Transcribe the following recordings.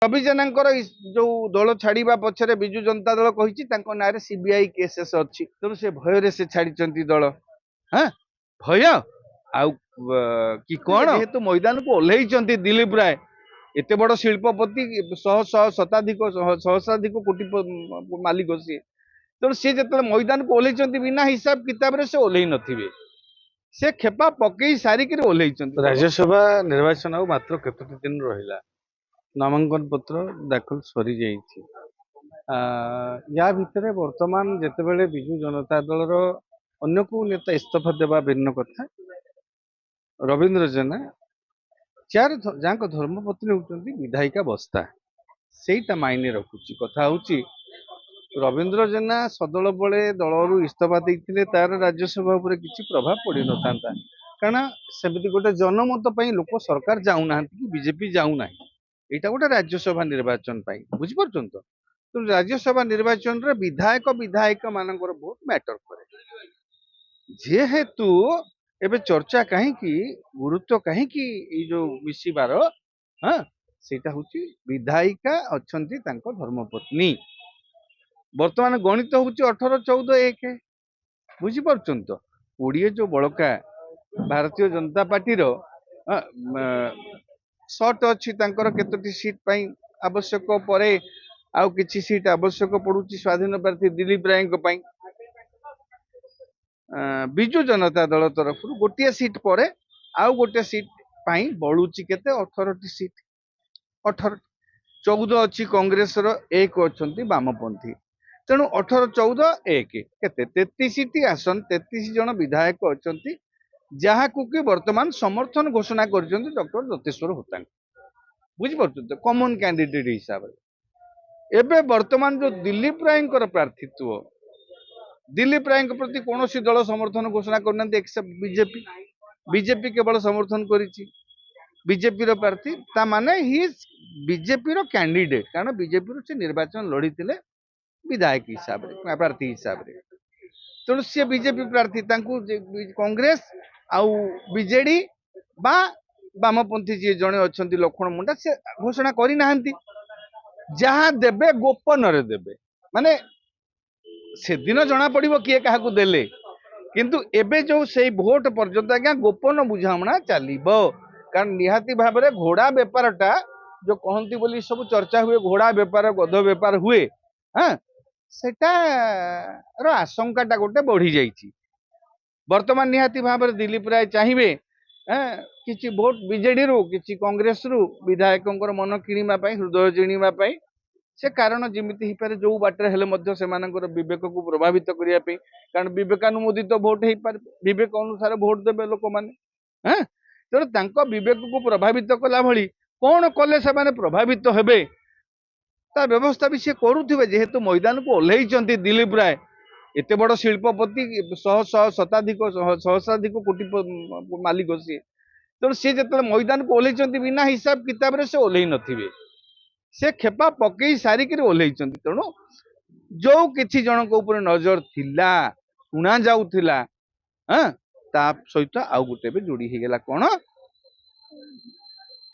रवि जेनाଙ୍କର जो दल छाड़ा पछरे विजु जनता दल कही ना सीबीआई केसेस अच्छी तेणु से भय से छाड़ी दल। हाँ भय आउ कि कौन जेहेतु मैदान को ओह्लैंती दिलीप राय एत बड़ शिल्पपति शह शह शताधिक सहस्राधिक कोटी मालिक सी तेणु सी जो मैदान को ओह्लैंती बिना हिसाब किताब से ओह्लै नथिबे से खेपा पकई सारिक ओह्लैंती। राज्यसभा निर्वाचन आ मात्र केतोटी दिन रहिला नामांकन पत्र दाखल सरी जाइछि। या भितर वर्तमान जेतेबेले विजु जनता दलर अन्य को नेता इस्तीफा देवा भिन्न कथा रवींद्र जेना चार जहाँ धर्मपत्नी होती विधायिका बस्ता सेटा मायने रखुची कथा हूँ रवींद्र जेना सदल बड़े दलरू इस्तीफा देते तार राज्यसभा उपर किसी प्रभाव पड़ न था कारण सेमती गोटे जनमत लोक सरकार जाऊना कि बीजेपी जाऊना यहाँ गोटे राज्यसभा निर्वाचन बुझीपार तो राज्यसभा निर्वाचन रे विधायक विधायक मान बहुत मैटर करे जेहेतु एबे चर्चा कहीं गुरुत्व कहीं जो मिसिबार हाँ सेटा हूँ विधायिका अच्छा धर्मपत्नी वर्तमान गणित हूँ 18 14 1 बुझीपार तो 20 जो बड़का भारतीय जनता पार्टी सर्ट अच्छी केतोटी सीट पाई आवश्यक परे आउ किछि सीट आवश्यक पड़ुछि स्वाधीन प्रार्थी दिलीप राय विजु जनता दल तरफ गोटे सीट पर आउ गोटे सीट पाई बलुची केते 18 टी सीट 18 14 अच्छी कांग्रेस एक अच्छा वामपंथी तेणु 18 14 1 केते 33 टी आसन 33 जन विधायक अच्छा जहाँ कि वर्तमान समर्थन घोषणा कर डॉक्टर दत्तेश्वर होतांग बुझीपार कॉमन कैंडिडेट हिसाब से एबे वर्तमान जो दिलीप राय प्रार्थित्व दिलीप राय प्रति कौन दल समर्थन घोषणा करना एक्सेप्ट बीजेपी बीजेपी केवल समर्थन करिछि बीजेपी रो प्रार्थी ता माने ही बीजेपी रो कैंडिडेट कारण बीजेपी रो से निर्वाचन लड़ी विधायक हिसाब रे प्रार्थी हिसाब रे तेणु सी बीजेपी प्रार्थी कांग्रेस आउ बीजेडी बा वामपंथी जी जड़े अच्छा लक्ष्मण मुंडा से घोषणा करना जहाँ देवे गोपन रे देवे माने से दिन जना पड़ो किए क्या देले किंतु एबे जो से भोट पर्यंत आज्ञा गोपन बुझामणा चलो कारण निहाती भाव में घोड़ा बेपारटा जो कहती बोली सब चर्चा हुए घोड़ा बेपार गध बेपार हुए हाँ सेटार आशंकाटा गोटे बढ़ी जाइए वर्तमान निहाती भाव में दिलीप राय चाहिए किसी भोट बीजेडी रु किसी कांग्रेस रु विधायक मन किणवाई हृदय जिणवाई से कारण जमीती हो पारे जो बाटर हेले विवेक को प्रभावित करने कारण विवेकानुमोदित तो भोट हो पारे विवेक अनुसार भोट देवे लोक मैंने तेणु विवेक को प्रभावित कला भली कौन कले से प्रभावित हेबे ता व्यवस्था भी सी करुवे जेहेतु मैदान को ओह्लैंती दिलीप राय एत बड़ शिल्पपति शह शह शताधिक सहस्राधिक कोटी मालिक सी तेणु सी जो मैदान को ओह्लैंती बिना हिसाब किताब से ओह्लै नथिबे से खेपा पकई सारिक ओह्लैंती तेणु जो किछि जन को ऊपर नजर थिला शुणा जाउथिला हाँ ता सहित आउ गोटे भी जोड़ी हेगला कौन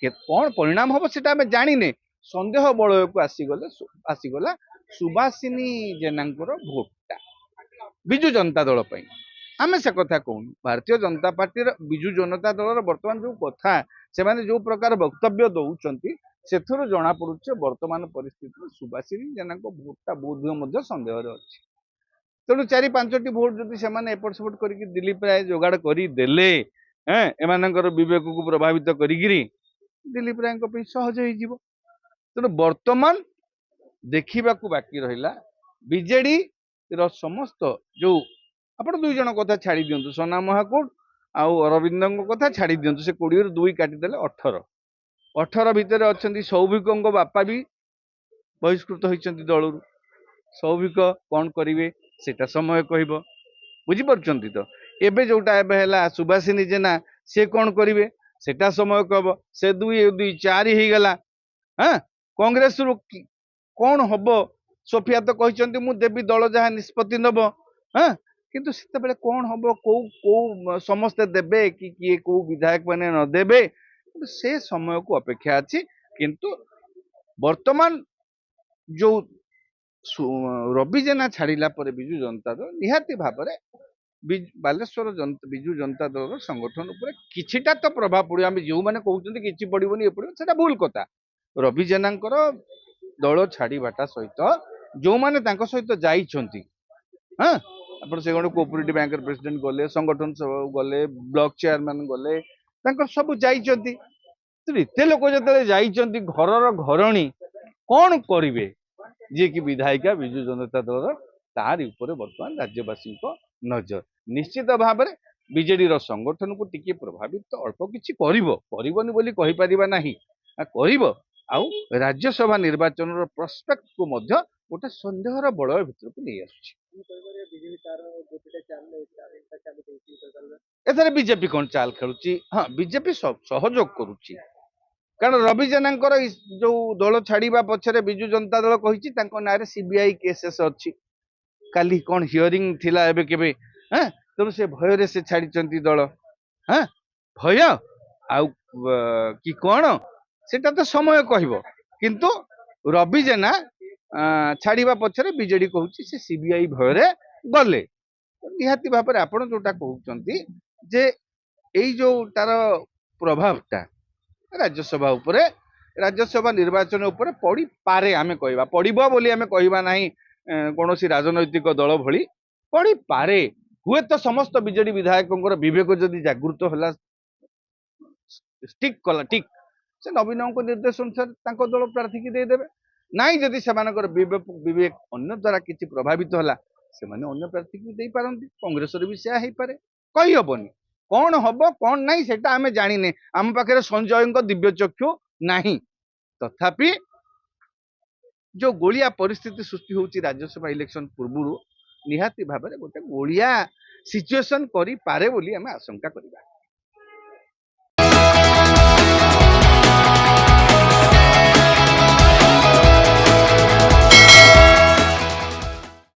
कौन परिणाम हम सेटा आमे जानिने संदेह बलय को आसीगला सुभाषिनी जेनांकर भोटटा विजु जनता दल पई आमे से कथा कहूँ भारतीय जनता पार्टी विजु जनता दल वर्तमान जो कथा से माने जो प्रकार वक्तव्य दौरान से जना पड़ुचे वर्तमान परिस्थिति सुभाषिनी जेना भोटा बोध सन्देह अच्छी तेणु 4-5टी भोट जदि से एपट सेपट कर दिलीप राय जोगाड़ करदे एमानकर विवेक को प्रभावित करी दिलीप राय सहज हो तेणु वर्तमान देखा बाकी रहा बीजेडी समस्त जो आप 2 जन कथा छाड़ी दिंतु सोना महाकुट आउ अरविंद कथा छाड़ी दिंतु से 20 ରୁ 2 काटिदेले 18 भितर अच्छा सौभिक बापा भी बहिष्कृत होती दलू सौभिक कौन करेंगे सेटा समय कह बुझीपार तो एबे जोटा एबे है सुभाषिनी जेना सी कौन करेंगे सेटा समय कह से 2 4 हो गला हाँ कांग्रेस रु कौन हम सोफिया तो कहते मु देवी दल जहाँ निष्पत्ति नब हाँ किंतु से कौन हम कौ समस्ते देवे कि किए कौ विधायक मैंने न देवे से समय को अपेक्षा अच्छी किंतु ବର୍ତ୍ତମାନ ଯୋଉ ରବି ଜେନା ଛାଡ଼ିଲା ପରେ ବିଜୁ ଜନତା ଦଳ ନିହାତି ଭାବରେ ବାଲେଶ୍ୱର ବିଜୁ ଜନତା ଦଳର ସଂଗଠନ ଉପରେ କିଛିଟା ତ ପ୍ରଭାବ ପଡିବ। ଆମେ ଯୋଉମାନେ କହୁଛନ୍ତି କିଛି ପଡିବନି ଏ ପଡିବ ସେଟା ଭୁଲ କଥା। ରବି ଜେନାଙ୍କର ଦଳ ଛାଡିବାଟା ସହିତ ଯୋଉମାନେ ତାଙ୍କ ସହିତ ଯାଇଛନ୍ତି, ହଁ ଆପଣ ସେ ଗୋଟେ କୋଅପରେଟିଭ ବ୍ୟାଙ୍କର ପ୍ରେସିଡେଣ୍ଟ ଗଲେ, ସଂଗଠନ ସଭାକୁ ଗଲେ, ବ୍ଲକ ଚେୟାରମ୍ୟାନ ଗଲେ, ତାଙ୍କର ସବୁ ଯାଇଛନ୍ତି। ଏତେ ଲୋକ ଯେତେବେଳେ ଯାଇଛନ୍ତି ଘରର ଘରଣୀ କଣ କରିବେ ଯିଏକି ବିଧାୟିକା ବିଜୁ ଜନତା ଦଳର, ତାରି ଉପରେ ବର୍ତ୍ତମାନ ରାଜ୍ୟବାସୀଙ୍କ ନଜର। ନିଶ୍ଚିତ ଭାବରେ ବିଜେଡିର ସଂଗଠନକୁ ଟିକେ ପ୍ରଭାବିତ ଅଳ୍ପ କିଛି କରିବ, କରିବନି ବୋଲି କହିପାରିବା ନାହିଁ, କରିବ। ଆଉ ରାଜ୍ୟସଭା ନିର୍ବାଚନର ପ୍ରସ୍ପେକ୍ଟକୁ ମଧ୍ୟ ଗୋଟେ ସନ୍ଦେହର ବଳୟ ଭିତରକୁ ନେଇ ଆସୁଛି। ଏଥିରେ ବିଜେପି କଣ ଚାଲ ଖେଳୁଛି? ହଁ, ବିଜେପି ସହଯୋଗ କରୁଛି, କାରଣ ରବି ଜେନାଙ୍କର ଯୋଉ ଦଳ ଛାଡିବା ପଛରେ ବିଜୁ ଜନତା ଦଳ କହିଛି ତାଙ୍କ ନାଁରେ ସିବିଆଇ କେସେସ୍ ଅଛି। କାଲି କଣ ହିୟରିଂ ଥିଲା ଏବେ କେବେ, ତେଣୁ ସେ ଭୟରେ ସେ ଛାଡିଛନ୍ତି ଦଳ। ଭୟ ଆଉ କି କଣ ସେଟା ତ ସମୟ କହିବ, କିନ୍ତୁ ରବି ଜେନା ଛାଡିବା ପଛରେ ବିଜେଡି କହୁଛି ସେ ସିବିଆଇ ଭୟରେ ଗଲେ। ନିହାତି ଭାବରେ ଆପଣ ଯୋଉଟା କହୁଛନ୍ତି ଯେ ଏଇ ଯୋଉ ତାର ପ୍ରଭାବଟା ରାଜ୍ୟସଭା ଉପରେ, ରାଜ୍ୟସଭା ନିର୍ବାଚନ ଉପରେ ପଡିପାରେ, ଆମେ କହିବା ପଡିବ ବୋଲି ଆମେ କହିବା ନାହିଁ କୌଣସି ରାଜନୈତିକ ଦଳ ଭଳି, ପଡିପାରେ। ହୁଏତ ସମସ୍ତ ବିଜେଡି ବିଧାୟକଙ୍କର ବିବେକ ଯଦି ଜାଗୃତ ହେଲା, ଠିକ କଲା, ଠିକ ସେ ନବୀନଙ୍କ ନିର୍ଦ୍ଦେଶ ଅନୁସାରେ ତାଙ୍କ ଦଳ ପ୍ରାର୍ଥୀକି ଦେଇଦେବେ। ନାଇଁ ଯଦି ସେମାନଙ୍କର ବିବେକ ଅନ୍ୟ ଦ୍ଵାରା କିଛି ପ୍ରଭାବିତ ହେଲା, ସେମାନେ ଅନ୍ୟ ପ୍ରାର୍ଥୀକୁ ଦେଇପାରନ୍ତି। କଂଗ୍ରେସରେ ବି ସେୟା ହେଇପାରେ, କହିହବନି। କଣ ହବ କଣ ନାହିଁ ସେଟା ଆମେ ଜାଣିନେ, ଆମ ପାଖରେ ସଞ୍ଜୟଙ୍କ ଦିବ୍ୟ ଚକ୍ଷୁ ନାହିଁ। ତଥାପି ଯୋଉ ଗୋଳିଆ ପରିସ୍ଥିତି ସୃଷ୍ଟି ହଉଛି ରାଜ୍ୟସଭା ଇଲେକ୍ସନ ପୂର୍ବରୁ, ନିହାତି ଭାବରେ ଗୋଟେ ଗୋଳିଆ ସିଚୁଏସନ କରିପାରେ ବୋଲି ଆମେ ଆଶଙ୍କା କରିବା।